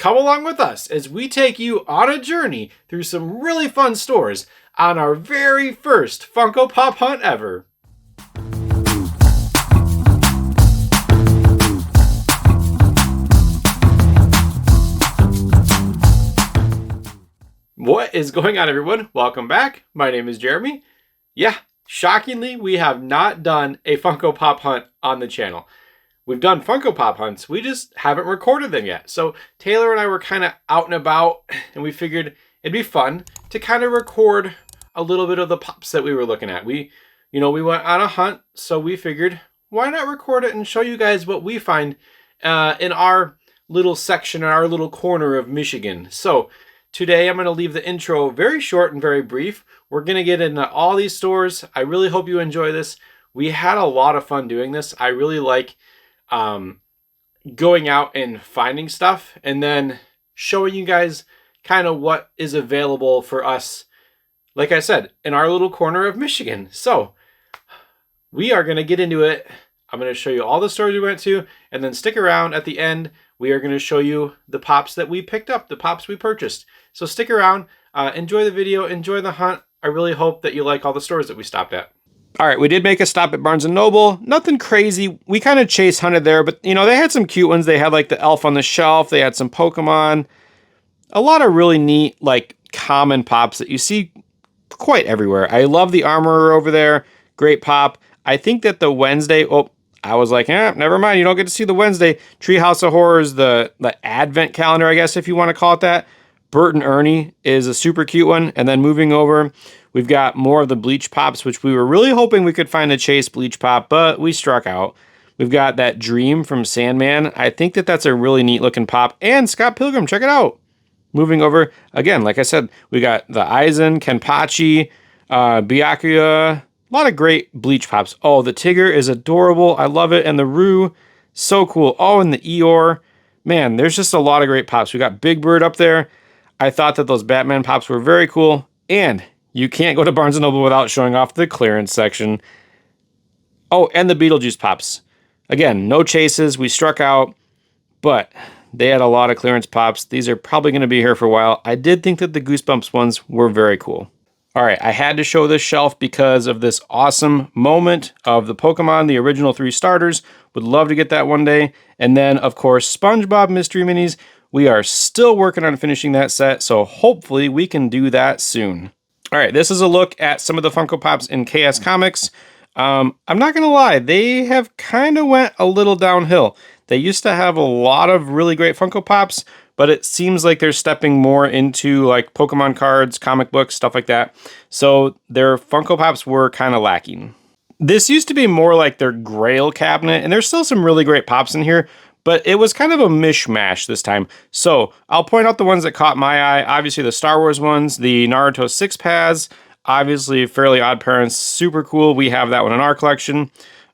come along with us as we take you on a journey through some really fun stores on our very first Funko Pop hunt ever. What is going on, everyone? Welcome back. My name is Jeremy. Yeah, shockingly, we have not done a Funko Pop hunt on the channel. We've done Funko Pop hunts, we just haven't recorded them yet. So Taylor and I were kind of out and about, and we figured it'd be fun to kind of record a little bit of the pops that we were looking at. We went on a hunt, so we figured, why not record it and show you guys what we find in our little section, in our little corner of Michigan. So today I'm going to leave the intro very short and very brief. We're going to get into all these stores. I really hope you enjoy this. We had a lot of fun doing this. I really like going out and finding stuff and then showing you guys kind of what is available for us, like I said, in our little corner of Michigan. So we are going to get into it. I'm going to show you all the stores we went to, and then stick around at the end. We are going to show you the pops that we picked up, the pops we purchased. So stick around, enjoy the video, enjoy the hunt. I really hope that you like all the stores that we stopped at. All right, we did make a stop at Barnes & Noble. Nothing crazy. We kind of chase hunted there, but, they had some cute ones. They had, like, the Elf on the Shelf. They had some Pokemon. A lot of really neat, like, common pops that you see quite everywhere. I love the Armorer over there. Great pop. I think that the Wednesday... Oh, I was like, never mind. You don't get to see the Wednesday. Treehouse of Horrors, the Advent calendar, I guess, if you want to call it that. Bert and Ernie is a super cute one. And then moving over... We've got more of the Bleach Pops, which we were really hoping we could find a Chase Bleach Pop, but we struck out. We've got that Dream from Sandman. I think that that's a really neat looking pop. And Scott Pilgrim, check it out. Moving over, again, like I said, we got the Aizen, Kenpachi, Byakuya. A lot of great Bleach Pops. Oh, the Tigger is adorable. I love it. And the Roo, so cool. Oh, and the Eeyore. Man, there's just a lot of great pops. We got Big Bird up there. I thought that those Batman pops were very cool. And you can't go to Barnes & Noble without showing off the clearance section. Oh, and the Beetlejuice pops. Again, no chases. We struck out, but they had a lot of clearance pops. These are probably going to be here for a while. I did think that the Goosebumps ones were very cool. All right, I had to show this shelf because of this awesome moment of the Pokemon, the original 3 starters. Would love to get that one day. And then, of course, SpongeBob Mystery Minis. We are still working on finishing that set, so hopefully we can do that soon. All right, this is a look at some of the Funko Pops in KS Comics. I'm not going to lie, they have kind of went a little downhill. They used to have a lot of really great Funko Pops, but it seems like they're stepping more into like Pokemon cards, comic books, stuff like that. So their Funko Pops were kind of lacking. This used to be more like their Grail cabinet, and there's still some really great pops in here, but it was kind of a mishmash this time. So I'll point out the ones that caught my eye. Obviously the Star Wars ones, the Naruto 6-pads, obviously Fairly Odd Parents, super cool. We have that one in our collection.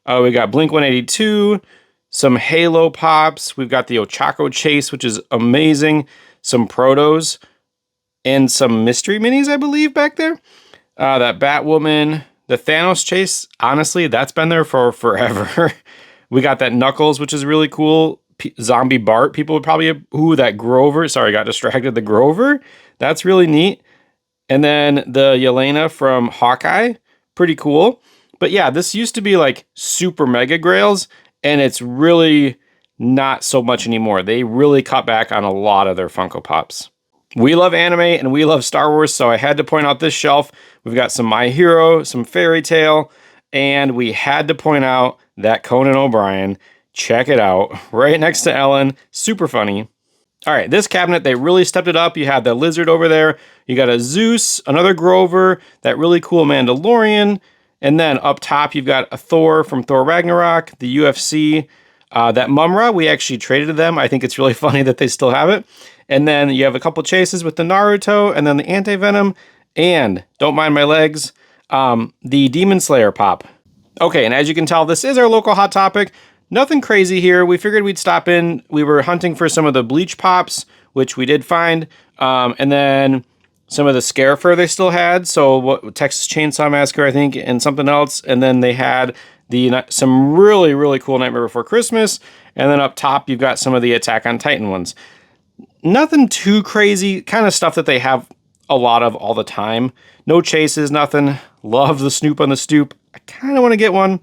We got Blink-182, some Halo pops. We've got the Ochako Chase, which is amazing. Some Protos, and some Mystery Minis, I believe, back there. That Batwoman, the Thanos Chase, honestly, that's been there for forever. We got that Knuckles, which is really cool. Zombie Bart, people would probably... Ooh, that Grover. Sorry, I got distracted. The Grover. That's really neat. And then the Yelena from Hawkeye. Pretty cool. But yeah, this used to be like super mega Grails, and it's really not so much anymore. They really cut back on a lot of their Funko Pops. We love anime, and we love Star Wars, so I had to point out this shelf. We've got some My Hero, some Fairy Tail, and we had to point out that Conan O'Brien. Check it out. Right next to Ellen. Super funny. All right, this cabinet, they really stepped it up. You have the Lizard over there. You got a Zeus, another Grover, that really cool Mandalorian. And then up top, you've got a Thor from Thor Ragnarok, the UFC. That Mumra, we actually traded to them. I think it's really funny that they still have it. And then you have a couple chases with the Naruto, and then the Anti-Venom, and, don't mind my legs, the Demon Slayer pop. Okay, and as you can tell, this is our local Hot Topic. Nothing crazy here. We figured we'd stop in. We were hunting for some of the Bleach Pops, which we did find. And then some of the Scare Fur they still had. So what, Texas Chainsaw Massacre, I think, and something else. And then they had some really, really cool Nightmare Before Christmas. And then up top, you've got some of the Attack on Titan ones. Nothing too crazy, kind of stuff that they have a lot of all the time. No chases, nothing. Love the Snoop on the Stoop. I kind of want to get one.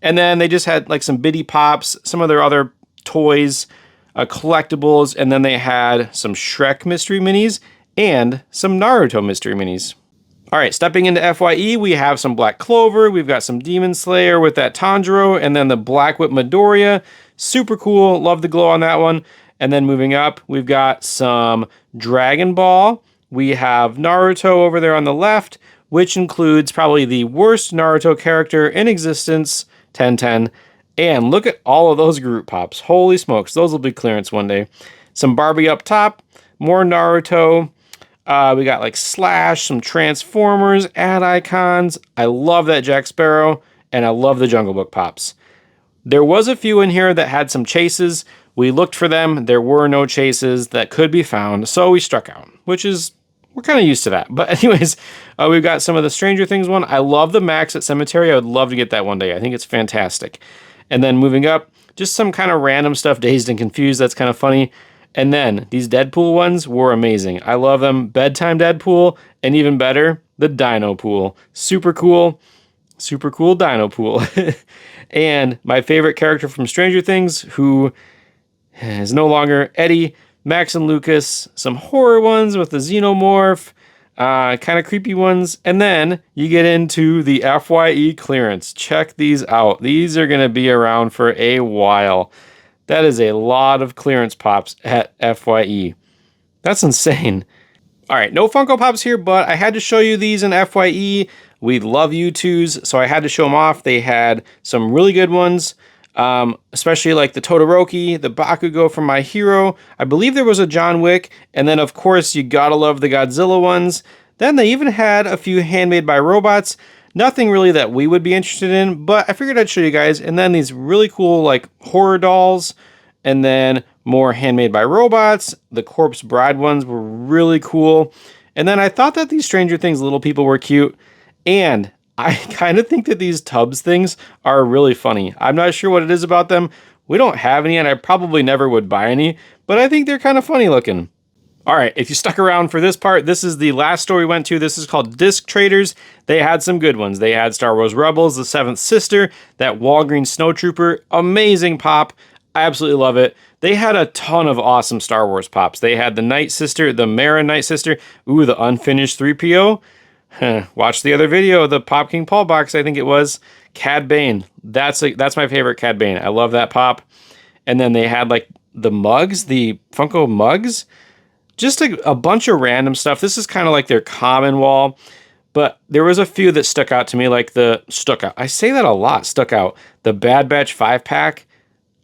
And then they just had like some Biddy Pops, some of their other toys, collectibles, and then they had some Shrek mystery minis and some Naruto mystery minis. All right, stepping into FYE, we have some Black Clover, we've got some Demon Slayer with that Tanjiro, and then the Black Whip Midoriya. Super cool, love the glow on that one. And then moving up, we've got some Dragon Ball. We have Naruto over there on the left, which includes probably the worst Naruto character in existence, 1010. And look at all of those group pops. Holy smokes, those will be clearance one day. Some Barbie up top, more Naruto. We got like Slash, some Transformers, ad icons. I love that Jack Sparrow, and I love the Jungle Book pops. There was a few in here that had some chases. We looked for them. There were no chases that could be found, so we struck out, which is, we're kind of used to that. But anyways, we've got some of the Stranger Things one. I love the Max at Cemetery. I would love to get that one day. I think it's fantastic. And then moving up, just some kind of random stuff, Dazed and Confused. That's kind of funny. And then these Deadpool ones were amazing. I love them. Bedtime Deadpool, and even better, the Dino Pool. Super cool Dino Pool. And my favorite character from Stranger Things, who is no longer Eddie, Max and Lucas, some horror ones with the Xenomorph, kind of creepy ones. And then you get into the FYE clearance. Check these out. These are going to be around for a while. That is a lot of clearance pops at FYE. That's insane. All right, no Funko Pops here, but I had to show you these in FYE. We love U2s, so I had to show them off. They had some really good ones, especially like the Todoroki, the Bakugo from My Hero. I believe there was a John Wick, and then of course you gotta love the Godzilla ones. Then they even had a few handmade by robots. Nothing really that we would be interested in, but I figured I'd show you guys. And then these really cool like horror dolls, and then more handmade by robots. The Corpse Bride ones were really cool. And then I thought that these Stranger Things little people were cute. And I kind of think that these Tubbs things are really funny. I'm not sure what it is about them. We don't have any, and I probably never would buy any, but I think they're kind of funny looking. All right, if you stuck around for this part, this is the last store we went to. This is called Disc Traders. They had some good ones. They had Star Wars Rebels, The Seventh Sister, that Walgreens Snowtrooper. Amazing pop. I absolutely love it. They had a ton of awesome Star Wars pops. They had the Night Sister, the Mara Night Sister. Ooh, the unfinished 3PO. Watch the other video, the Pop King Paul box, I think it was. Cad Bane. That's my favorite Cad Bane. I love that pop. And then they had like the mugs, the Funko mugs. Just a bunch of random stuff. This is kind of like their common wall, but there was a few that stuck out to me, like I say that a lot, stuck out. The Bad Batch 5-pack.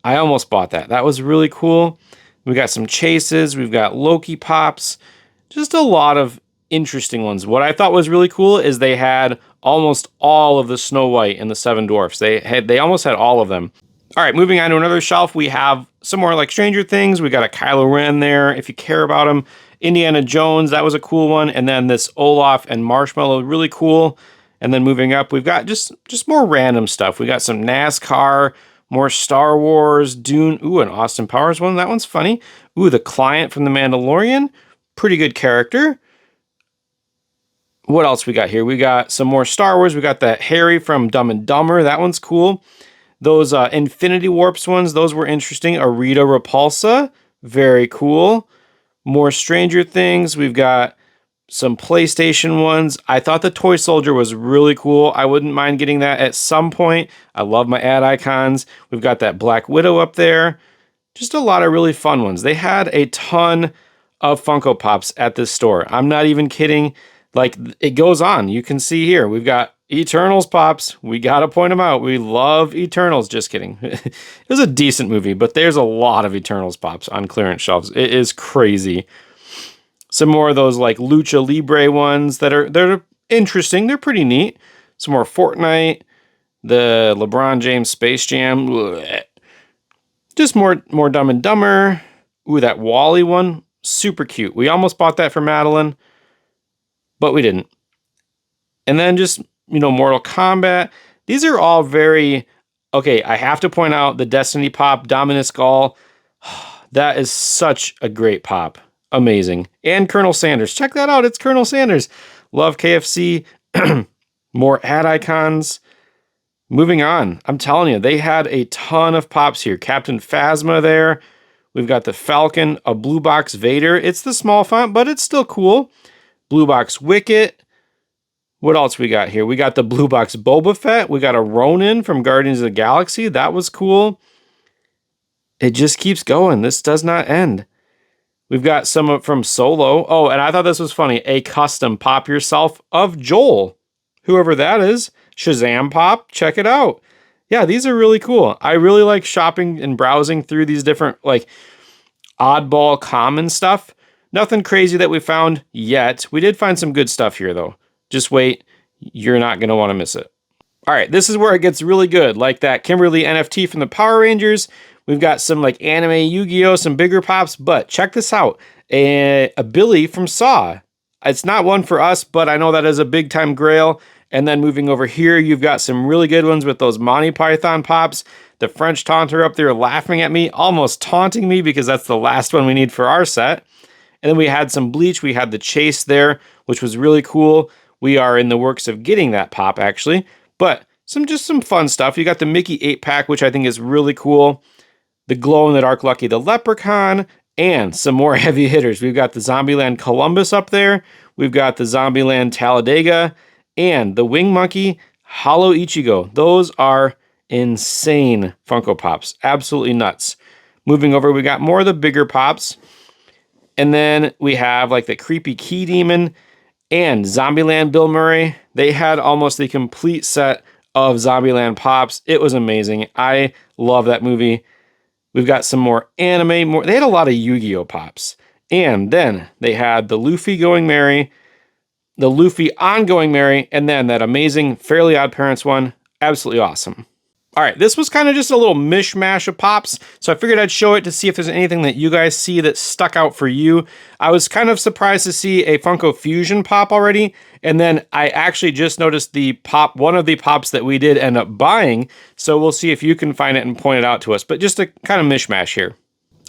I almost bought that. That was really cool. We got some chases. We've got Loki pops. Just a lot of interesting ones. What I thought was really cool is they had almost all of the Snow White and the Seven Dwarfs. They almost had all of them. All right, moving on to another shelf, we have some more like Stranger Things. We got a Kylo Ren there, if you care about him. Indiana Jones, that was a cool one. And then this Olaf and Marshmallow, really cool. And then moving up, we've got just more random stuff. We got some NASCAR, more Star Wars, Dune. Ooh, an Austin Powers one. That one's funny. Ooh, the Client from The Mandalorian. Pretty good character. What else we got here? We got some more Star Wars. We got that Harry from Dumb and Dumber. That one's cool. Those Infinity Warps ones, those were interesting. Arita Repulsa, very cool. More Stranger Things. We've got some PlayStation ones. I thought the Toy Soldier was really cool. I wouldn't mind getting that at some point. I love my ad icons. We've got that Black Widow up there. Just a lot of really fun ones. They had a ton of Funko Pops at this store. I'm not even kidding. Like, it goes on. You can see here, we've got Eternals pops. We gotta point them out. We love Eternals. Just kidding. It was a decent movie, but there's a lot of Eternals pops on clearance shelves. It is crazy. Some more of those like Lucha Libre ones they're interesting. They're pretty neat. Some more Fortnite, the LeBron James Space Jam. Blech. Just more Dumb and Dumber. Ooh, that Wally one, super cute. We almost bought that for Madeline, but we didn't. And then just, Mortal Kombat. These are all very, okay, I have to point out the Destiny pop, Dominus Gall. That is such a great pop. amazing. And Colonel Sanders. Check that out. It's Colonel Sanders. Love KFC. More ad icons. Moving on. I'm telling you, they had a ton of pops here. Captain Phasma there. We've got the Falcon, a blue box Vader. It's the small font, but it's still cool. Blue box Wicket. What else we got here? We got the blue box Boba Fett. We got a Ronin from Guardians of the Galaxy. That was cool. It just keeps going. This does not end. We've got some from Solo. Oh, and I thought this was funny. A custom pop yourself of Joel. Whoever that is. Shazam pop. Check it out. Yeah, these are really cool. I really like shopping and browsing through these different, like, oddball common stuff. Nothing crazy that we found yet. We did find some good stuff here, though. Just wait. You're not going to want to miss it. All right, this is where it gets really good. Like that Kimberly NFT from the Power Rangers. We've got some like anime Yu-Gi-Oh, some bigger pops, but check this out. A Billy from Saw. It's not one for us, but I know that is a big time grail. And then moving over here, you've got some really good ones with those Monty Python pops. The French taunter up there laughing at me, almost taunting me because that's the last one we need for our set. And then we had some Bleach. We had the Chase there, which was really cool. We are in the works of getting that pop, actually. But just some fun stuff. You got the Mickey 8-pack, which I think is really cool. The glow-in-the-dark Lucky the Leprechaun, and some more heavy hitters. We've got the Zombieland Columbus up there. We've got the Zombieland Talladega, and the Wing Monkey Hollow Ichigo. Those are insane Funko Pops. Absolutely nuts. Moving over, we got more of the bigger pops. And then we have like the Creepy Key Demon and Zombieland Bill Murray. They had almost the complete set of Zombieland pops. It was amazing. I love that movie. We've got some more anime. They had a lot of Yu-Gi-Oh pops. And then they had the Luffy Going Merry, the Luffy Ongoing Merry, and then that amazing Fairly Odd Parents one. Absolutely awesome. All right, this was kind of just a little mishmash of pops, so I figured I'd show it to see if there's anything that you guys see that stuck out for you. I was kind of surprised to see a Funko Fusion pop already, and then I actually just noticed one of the pops that we did end up buying, so we'll see if you can find it and point it out to us, but just a kind of mishmash here.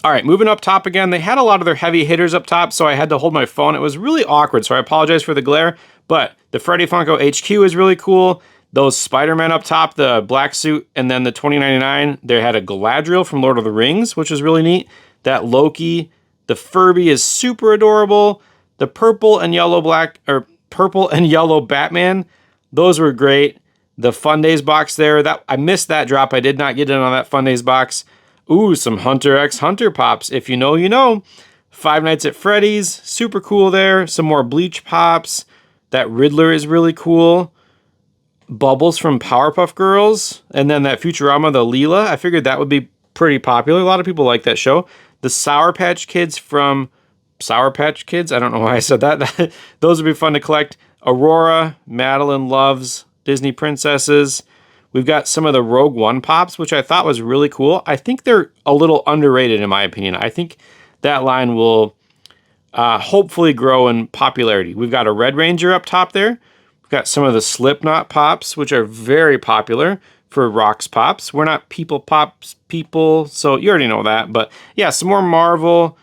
All right, moving up top again, they had a lot of their heavy hitters up top, so I had to hold my phone. It was really awkward, so I apologize for the glare, but the Freddy Funko HQ is really cool. Those Spider-Man up top, the black suit, and then the $20.99, they had a Galadriel from Lord of the Rings, which is really neat. That Loki, the Furby is super adorable. The purple and yellow Batman, those were great. The Fun Days box there, I missed that drop. I did not get in on that Fun Days box. Ooh, some Hunter x Hunter pops. If you know, you know. Five Nights at Freddy's, super cool there. Some more Bleach pops. That Riddler is really cool. Bubbles from Powerpuff Girls, and then that Futurama, the Leela. I figured that would be pretty popular. A lot of people like that show. The Sour Patch Kids from Sour Patch Kids. I don't know why I said that. Those would be fun to collect. Aurora, Madeline Loves, Disney Princesses. We've got some of the Rogue One pops, which I thought was really cool. I think they're a little underrated in my opinion. I think that line will hopefully grow in popularity. We've got a Red Ranger up top there. Got some of the Slipknot pops, which are very popular for Rocks pops. We're not people pops people, so you already know that. But yeah, some more Marvel,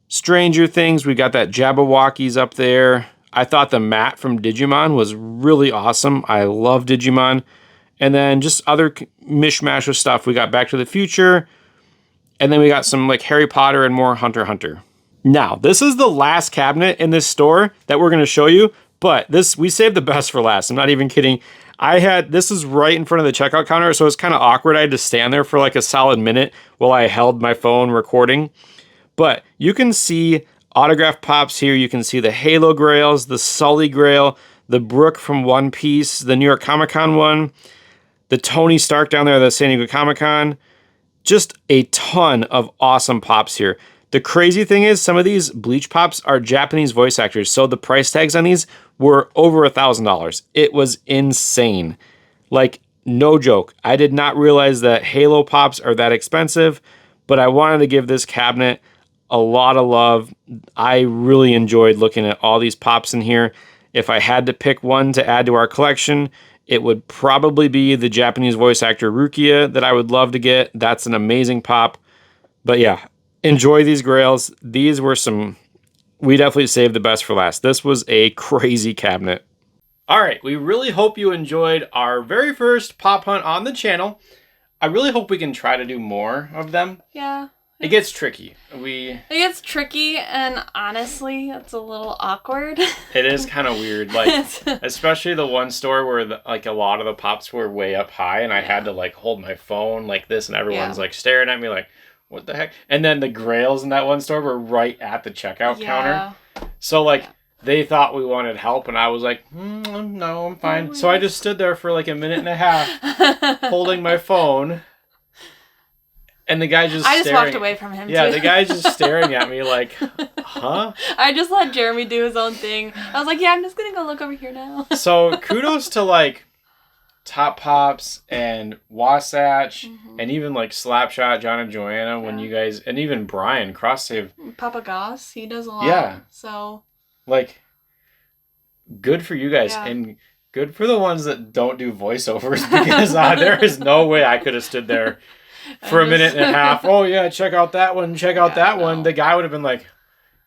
Stranger Things. We got that Jabberwockies up there. I thought the Matt from Digimon was really awesome. I love Digimon. And then just other mishmash of stuff. We got Back to the Future. And then we got some like Harry Potter and more Hunter x Hunter. Now, this is the last cabinet in this store that we're going to show you. But we saved the best for last. I'm not even kidding. This is right in front of the checkout counter, so it's kind of awkward. I had to stand there for like a solid minute while I held my phone recording. But you can see autograph pops here. You can see the Halo Grails, the Sully Grail, the Brooke from One Piece, the New York Comic Con one, the Tony Stark down there at the San Diego Comic Con. Just a ton of awesome pops here. The crazy thing is some of these Bleach pops are Japanese voice actors, so the price tags on these were over $1,000. It was insane. Like, no joke. I did not realize that Halo pops are that expensive, but I wanted to give this cabinet a lot of love. I really enjoyed looking at all these pops in here. If I had to pick one to add to our collection, it would probably be the Japanese voice actor Rukia that I would love to get. That's an amazing pop. But yeah, enjoy these Grails. These were some we definitely saved the best for last. This was a crazy cabinet. All right, we really hope you enjoyed our very first pop hunt on the channel. I really hope we can try to do more of them. Yeah. It gets tricky. It gets tricky, and honestly, it's a little awkward. It is kind of weird, like especially the one store where like a lot of the pops were way up high, and I had to like hold my phone like this, and everyone's like staring at me like, "What the heck?" And then the Grails in that one store were right at the checkout counter, so like they thought we wanted help, and I was like, "No, I'm fine." So I just stood there for like a minute and a half, holding my phone. And the guy I just walked away from him, Yeah, too. the guy's just staring at me like, huh? I just let Jeremy do his own thing. I was like, yeah, I'm just going to go look over here now. So, kudos to, like, Top Pops and Wasatch and even, like, Slapshot, John and Joanna, when you guys... And even Brian, Cross Save. Papa Goss, he does a lot. Yeah. So... Like, good for you guys. Yeah. And good for the ones that don't do voiceovers, because there is no way I could have stood there for a minute and a half. Oh yeah, check out that one, check out that one. The guy would have been like,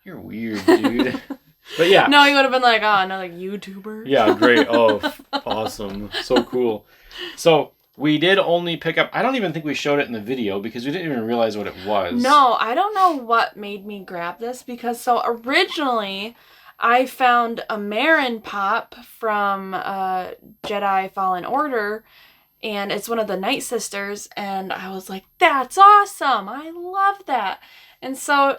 "You're weird, dude." But yeah. No, he would have been like, "Oh, another YouTuber." Yeah, great. Oh, awesome. So cool. So we did only pick up, I don't even think we showed it in the video because we didn't even realize what it was. No, I don't know what made me grab this, because so originally I found a Marin pop from Jedi Fallen Order. And it's one of the Night Sisters, and I was like, that's awesome! I love that! And so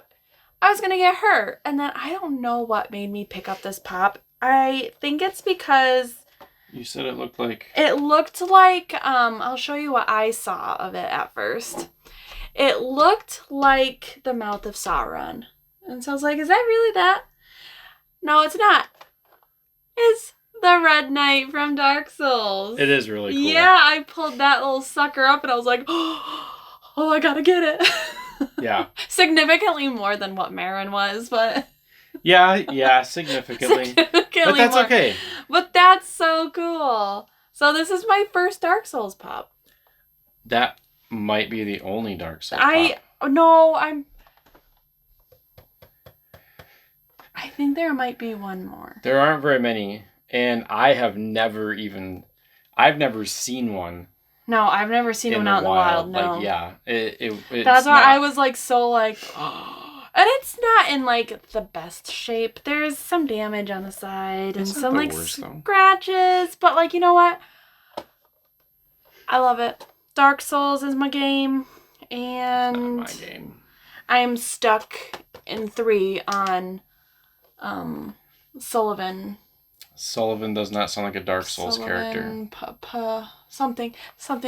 I was going to get her, and then I don't know what made me pick up this pop. I think it's because... You said it looked like... It looked like, I'll show you what I saw of it at first. It looked like the mouth of Sauron. And so I was like, is that really that? No, it's not. It's... the Red Knight from Dark Souls. It is really cool. Yeah, I pulled that little sucker up and I was like, oh, I gotta get it. Yeah. Significantly more than what Marin was, but... Yeah, significantly. But that's more. Okay. But that's so cool. So this is my first Dark Souls pop. That might be the only Dark Souls pop. I think there might be one more. There aren't very many. And I've never seen one. No, I've never seen one out in the wild. No. Like, yeah. That's why I was like so like, and it's not in like the best shape. There's some damage on the side and some like scratches, but like, you know what? I love it. Dark Souls is my game, and not my game. I'm stuck in 3 on Sullivan. Sullivan does not sound like a Dark Souls character. Something.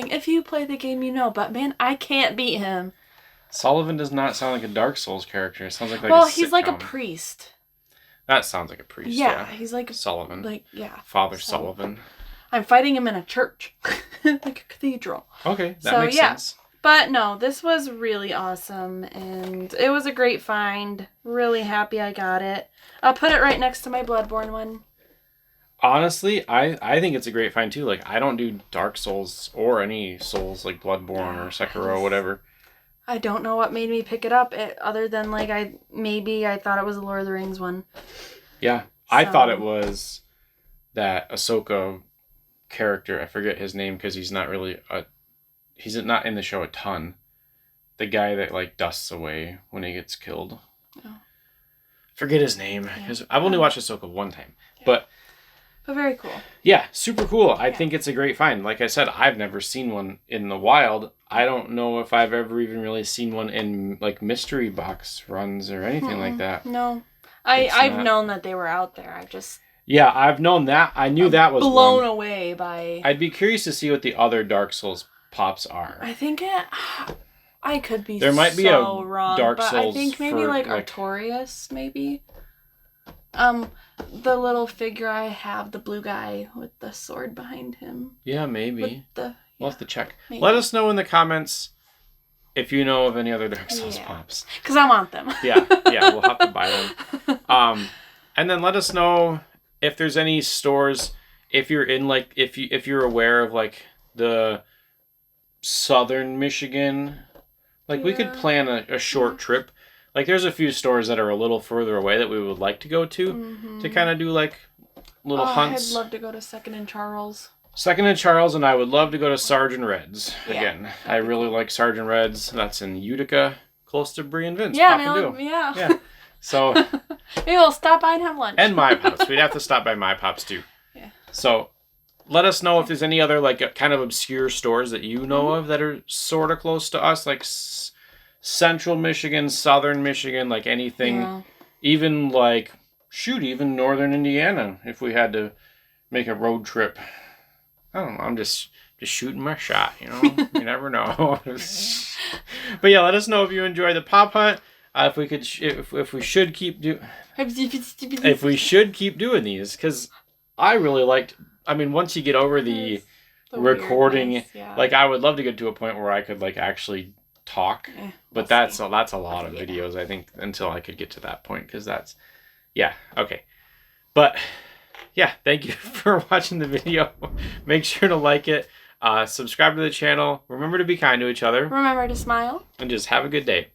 If you play the game, you know. But man, I can't beat him. Sullivan does not sound like a Dark Souls character. It sounds like he's like a priest. That sounds like a priest. Yeah, he's like Sullivan. Like Father Sullivan. I'm fighting him in a church, like a cathedral. Okay, that makes sense. But no, this was really awesome, and it was a great find. Really happy I got it. I'll put it right next to my Bloodborne one. Honestly, I think it's a great find too. Like, I don't do Dark Souls or any Souls like Bloodborne or Sekiro or whatever. I don't know what made me pick it up, other than like I thought it was a Lord of the Rings one. Yeah, I thought it was that Ahsoka character. I forget his name because he's not not in the show a ton. The guy that like dusts away when he gets killed. Oh. Forget his name because I've only watched Ahsoka one time, but very cool. Yeah, super cool. I think it's a great find. Like I said, I've never seen one in the wild. I don't know if I've ever even really seen one in like mystery box runs or anything like that. No. I've known that they were out there. I've known that. I knew that was blown away by... I'd be curious to see what the other Dark Souls pops are. I think I could be there might be a wrong, Dark but Souls I think maybe like Artorias, maybe. The little figure I have, the blue guy with the sword behind him. Yeah, maybe. We'll have to check. Maybe. Let us know in the comments if you know of any other Dark Souls pops. Because I want them. yeah, we'll have to buy them. And then let us know if there's any stores, if you're in like, if you're aware of like the southern Michigan. Like we could plan a short trip. Like there's a few stores that are a little further away that we would like to go to kind of do like little hunts. I'd love to go to Second and Charles. Second and Charles, and I would love to go to Sergeant Red's again. Yeah, I really like Sergeant Red's. That's in Utica, close to Brie and Vince. Yeah, Yeah. So maybe we'll stop by and have lunch. And My Pops. We'd have to stop by My Pops too. Yeah. So let us know if there's any other like kind of obscure stores that you know of that are sort of close to us, like Central Michigan, Southern Michigan, like anything. Yeah. Even like even Northern Indiana if we had to make a road trip. I don't know. I'm just shooting my shot, you know. You never know. But yeah, let us know if you enjoy the pop hunt. If we could, if we should keep if we should keep doing these, because I really liked. I mean, once you get over the recording, yeah. like I would love to get to a point where I could like actually talk. But that's a lot of videos. I think until I could get to that point, because that's okay. But yeah, thank you for watching the video. Make sure to like it, subscribe to the channel. Remember to be kind to each other. Remember to smile. And just have a good day.